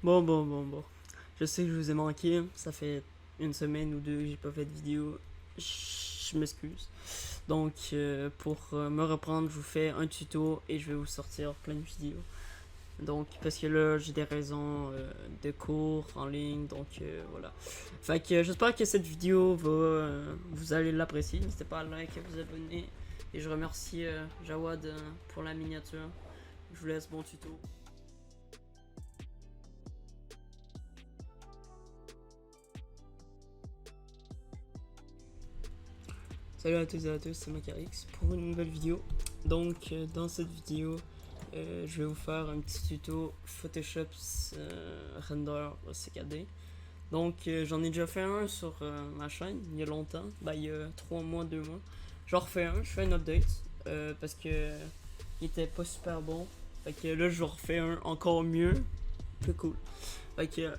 Bon. Je sais que je vous ai manqué. Ça fait une semaine ou deux que j'ai pas fait de vidéo. Je m'excuse. Donc, pour me reprendre, je vous fais un tuto et je vais vous sortir plein de vidéos. Donc, parce que là, j'ai des raisons de cours en ligne. Donc, voilà. Fait que j'espère que cette vidéo va. Vous allez l'apprécier. N'hésitez pas à liker, à vous abonner. Et je remercie Jawad pour la miniature. Je vous laisse bon tuto. Salut à toutes et à tous, c'est Macarix pour une nouvelle vidéo. Donc dans cette vidéo, je vais vous faire un petit tuto Photoshop Render CKD. Donc j'en ai déjà fait un sur ma chaîne il y a longtemps, il y a 3 mois, 2 mois. J'en refais un, je fais un update parce que il était pas super bon. Fait que là je refais un encore mieux, plus cool. Fait que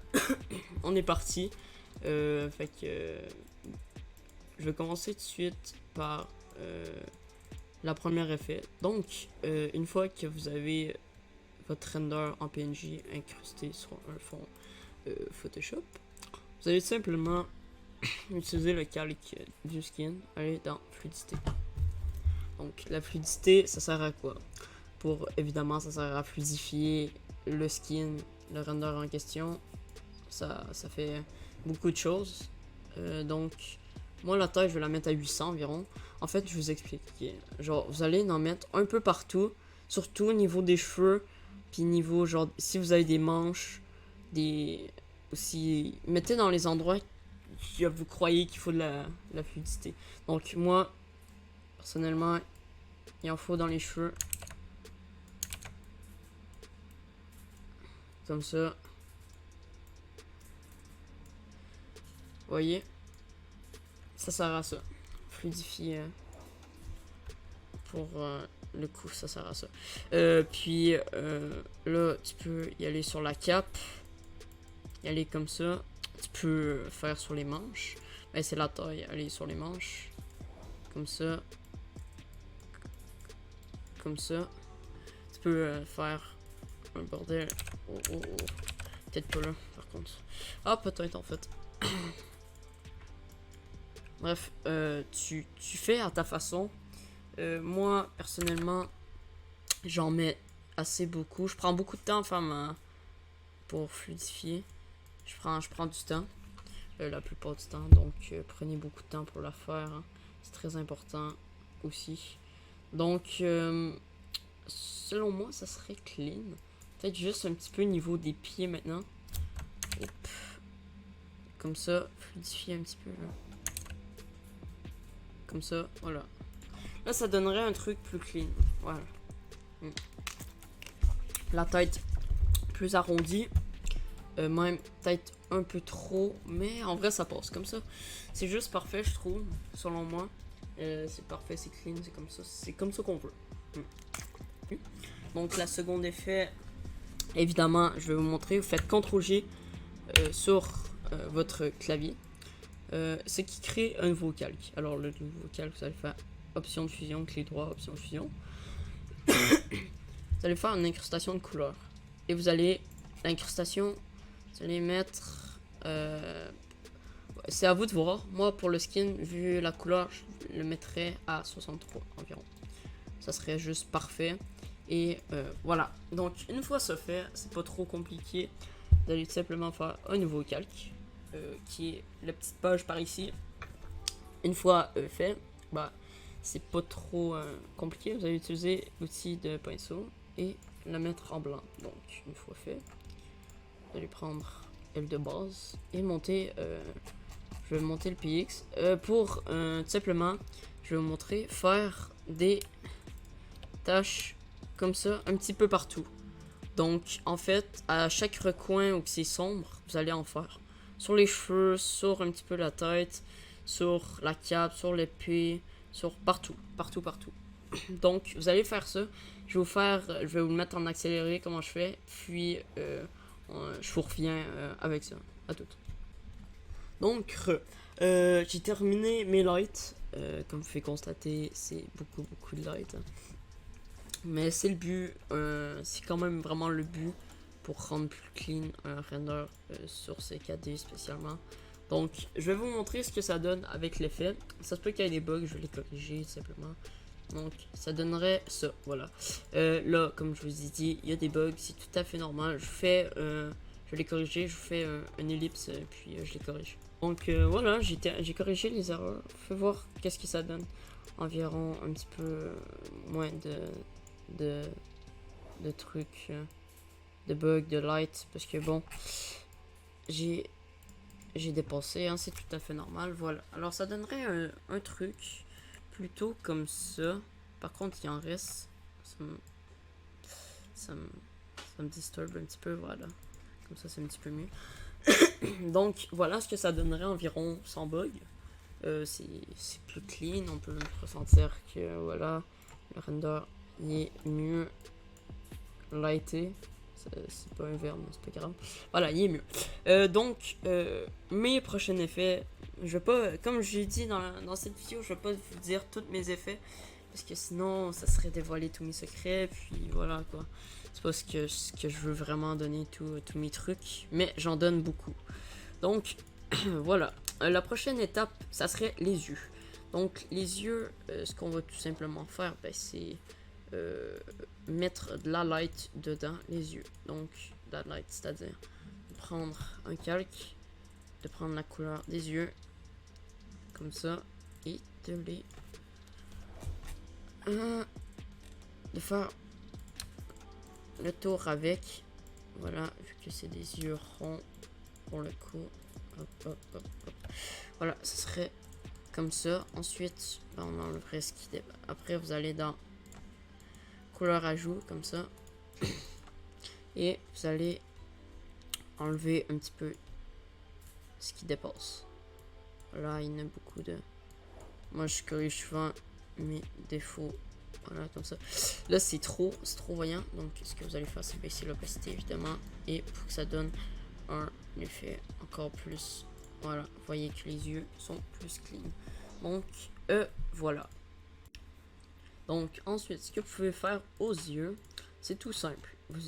on est parti. Fait que je vais commencer tout de suite par la première effet. Donc, une fois que vous avez votre render en PNG incrusté sur un fond Photoshop, vous allez simplement utiliser le calque du skin, aller dans fluidité. Donc, la fluidité, ça sert à quoi? Évidemment, ça sert à fluidifier le skin, le render en question. Ça fait beaucoup de choses. Donc, moi, la taille, je vais la mettre à 800 environ. En fait, je vous explique. Genre, vous allez en mettre un peu partout, surtout au niveau des cheveux, puis niveau, genre, si vous avez des manches, aussi, mettez dans les endroits que vous croyez qu'il faut de la fluidité. Donc, moi, personnellement, il en faut dans les cheveux. Comme ça. Vous voyez? Ça sert à ça. Fluidifier pour le coup, ça sert à ça. Puis là, tu peux y aller sur la cape, y aller comme ça. Tu peux faire sur les manches. Ben, c'est la taille, aller sur les manches. Comme ça. Comme ça. Tu peux faire un bordel. Oh. Peut-être pas là, par contre. Ah, peut-être en fait. Bref, tu fais à ta façon. Moi, personnellement, j'en mets assez beaucoup. Je prends beaucoup de temps enfin, pour fluidifier. Je prends du temps, la plupart du temps. Donc, prenez beaucoup de temps pour la faire. Hein. C'est très important aussi. Donc, selon moi, ça serait clean. Peut-être juste un petit peu au niveau des pieds maintenant. Hop. Comme ça, fluidifier un petit peu. Là. Comme ça, voilà. Là, ça donnerait un truc plus clean. Voilà. La tête plus arrondie. Même peut-être un peu trop. Mais en vrai, ça passe comme ça. C'est juste parfait, je trouve. Selon moi. C'est parfait, c'est clean, c'est comme ça. C'est comme ça qu'on veut. Donc, la seconde effet. Évidemment, je vais vous montrer. Vous faites CTRL-G sur votre clavier. Ce qui crée un nouveau calque. Alors, le nouveau calque, vous allez faire option de fusion, clé droit, option de fusion. Vous allez faire une incrustation de couleur. Et vous allez, l'incrustation, vous allez mettre... c'est à vous de voir. Moi, pour le skin, vu la couleur, je le mettrais à 63 environ. Ça serait juste parfait. Et voilà. Donc, une fois ça fait, c'est pas trop compliqué. Vous allez tout simplement faire un nouveau calque. Qui est la petite page par ici. Une fois fait, c'est pas trop compliqué. Vous allez utiliser l'outil de pinceau et la mettre en blanc. Donc, une fois fait, vous allez prendre L de base et monter. Je vais monter le PX pour tout simplement. Je vais vous montrer faire des tâches comme ça un petit peu partout. Donc, en fait, à chaque recoin où c'est sombre, vous allez en faire. Sur les cheveux, sur un petit peu la tête, sur la cape, sur l'épée, sur partout. Donc, vous allez faire ça. Je vais vous le mettre en accéléré, comment je fais. Puis, je vous reviens avec ça. À tout. Donc, j'ai terminé mes lights. Comme vous pouvez constater, c'est beaucoup de lights. Hein. Mais c'est le but. C'est quand même vraiment le but pour rendre plus clean un render sur CKD spécialement. Donc je vais vous montrer ce que ça donne avec l'effet. Ça se peut qu'il y ait des bugs, je vais les corriger tout simplement. Donc ça donnerait ça, voilà. Là, comme je vous ai dit, il y a des bugs, c'est tout à fait normal. Je vais les corriger, je fais une ellipse, puis je les corrige. Donc voilà, j'ai corrigé les erreurs. Fais voir qu'est-ce que ça donne. Environ un petit peu moins de trucs, de bugs, de light, parce que bon, j'ai dépassé, hein, c'est tout à fait normal, voilà. Alors ça donnerait un truc plutôt comme ça. Par contre, il en reste, ça me disturbe un petit peu, voilà. Comme ça, c'est un petit peu mieux. Donc, voilà ce que ça donnerait environ sans bug. C'est plus clean, on peut ressentir que, voilà, le render il est mieux lighté. C'est pas un verbe, mais c'est pas grave. Voilà, il est mieux. Donc, mes prochains effets, je vais pas, comme j'ai dit dans cette vidéo, je vais pas vous dire tous mes effets, parce que sinon, ça serait dévoiler tous mes secrets, puis voilà quoi. C'est pas ce que je veux vraiment donner tous mes trucs, mais j'en donne beaucoup. Donc, voilà. La prochaine étape, ça serait les yeux. Donc, les yeux, ce qu'on va tout simplement faire, ben, c'est mettre de la light dedans les yeux. Donc, de la light, c'est-à-dire prendre un calque, de prendre la couleur des yeux, comme ça, et de les... de faire le tour avec. Voilà, vu que c'est des yeux ronds pour le coup. Hop, hop, hop, hop. Voilà, ce serait comme ça. Ensuite, ben, on enlèverait ce qui dépasse. Après, vous allez dans couleur ajout, comme ça. Et vous allez enlever un petit peu ce qui dépasse. Voilà, il y en a beaucoup de... Moi, je corrige souvent mes défauts. Voilà, comme ça. Là, c'est trop voyant. Donc, ce que vous allez faire, c'est baisser l'opacité, évidemment. Et pour que ça donne un effet encore plus... Voilà, vous voyez que les yeux sont plus clean. Donc, voilà. Donc, ensuite, ce que vous pouvez faire aux yeux, c'est tout simple. Vous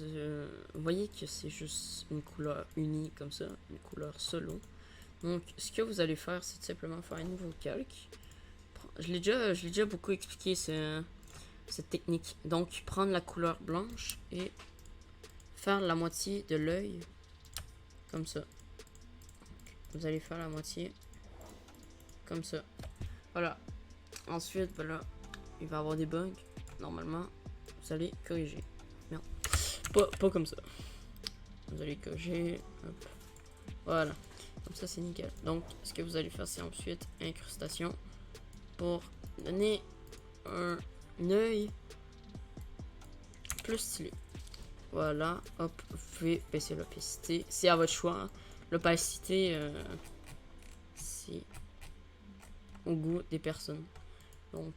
voyez que c'est juste une couleur unie, comme ça, une couleur solo. Donc, ce que vous allez faire, c'est tout simplement faire un nouveau calque. Je l'ai déjà beaucoup expliqué, cette technique. Donc, prendre la couleur blanche et faire la moitié de l'œil, comme ça. Vous allez faire la moitié, comme ça. Voilà. Ensuite, voilà, il va y avoir des bugs. Normalement, vous allez corriger. Merde. Pas comme ça. Vous allez corriger. Hop. Voilà. Comme ça, c'est nickel. Donc, ce que vous allez faire, c'est ensuite incrustation pour donner un œil plus stylé. Voilà. Hop. Vous pouvez baisser l'opacité. C'est à votre choix. Hein. L'opacité, c'est au goût des personnes. Donc,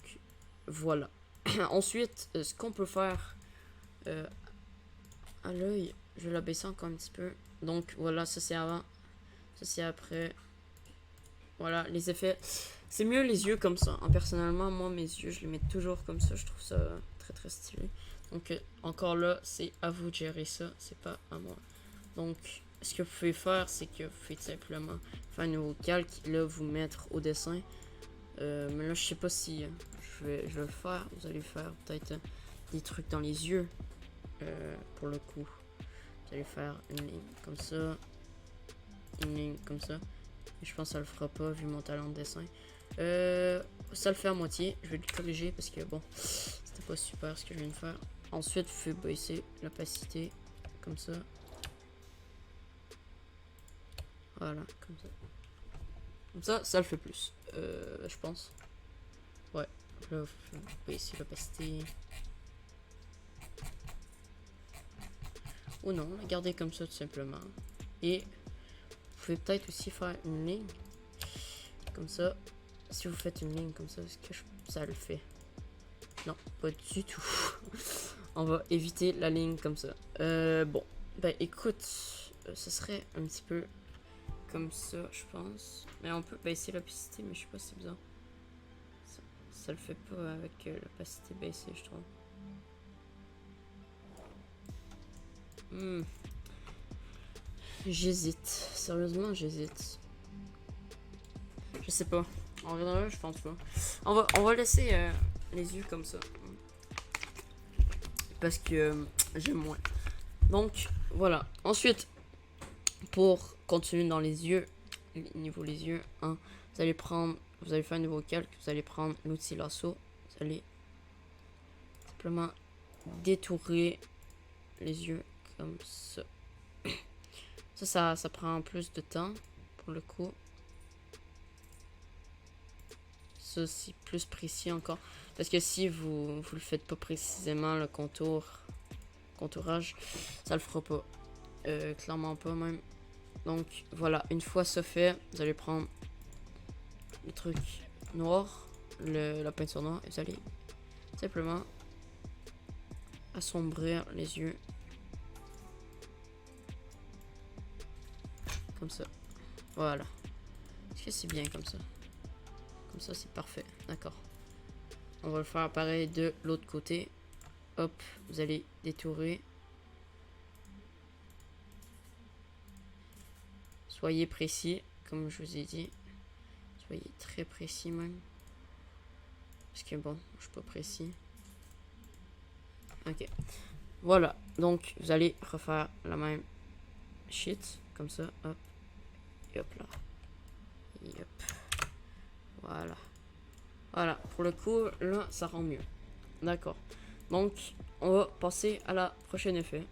voilà. Ensuite, ce qu'on peut faire à l'œil, je vais la baisser encore un petit peu. Donc, voilà, ça c'est avant. Ça c'est après. Voilà, les effets. C'est mieux les yeux comme ça. Hein, personnellement, moi, mes yeux, je les mets toujours comme ça. Je trouve ça très stylé. Donc, encore là, c'est à vous de gérer ça. C'est pas à moi. Donc, ce que vous pouvez faire, c'est que vous pouvez simplement faire un nouveau calque. Là, vous mettre au dessin. Mais là, je sais pas si je vais le faire. Vous allez faire peut-être des trucs dans les yeux. Pour le coup, vous allez faire une ligne comme ça, une ligne comme ça. Et je pense que ça le fera pas vu mon talent de dessin. Ça le fait à moitié. Je vais le corriger parce que bon, c'était pas super ce que je viens de faire. Ensuite, vous pouvez baisser l'opacité comme ça. Voilà, comme ça. Comme ça le fait plus. Je pense. Ouais. Là, vous pouvez baisser l'opacité. Ou non, la garder comme ça tout simplement. Et vous pouvez peut-être aussi faire une ligne. Comme ça. Si vous faites une ligne comme ça, est-ce que ça le fait? Non, pas du tout. On va éviter la ligne comme ça. Bon. Ben écoute, ce serait un petit peu comme ça, je pense. Mais on peut baisser l'opacité, mais je sais pas si c'est besoin. Ça le fait pas avec l'opacité baissée, je trouve. J'hésite. Sérieusement, j'hésite. Je sais pas. En vrai, je pense pas. On va laisser les yeux comme ça. Parce que j'aime moins. Donc, voilà. Ensuite, pour continuer dans les yeux, niveau les yeux, hein, vous allez faire un nouveau calque, vous allez prendre l'outil lasso, vous allez simplement détourer les yeux comme ça. Ça prend plus de temps pour le coup. Ça, c'est plus précis encore. Parce que si vous le faites pas précisément, le contourage, ça le fera pas. Clairement pas même. Donc voilà, une fois ça fait, vous allez prendre le truc noir, la peinture noire, et vous allez simplement assombrir les yeux. Comme ça. Voilà. Est-ce que c'est bien comme ça? Comme ça, c'est parfait. D'accord. On va le faire pareil de l'autre côté. Hop, vous allez détourer. Soyez précis, comme je vous ai dit. Soyez très précis même. Parce que bon, je suis pas précis. Ok. Voilà. Donc, vous allez refaire la même shit. Comme ça. Hop. Et hop là. Et hop. Voilà. Voilà. Pour le coup, là, ça rend mieux. D'accord. Donc, on va passer à la prochaine effet.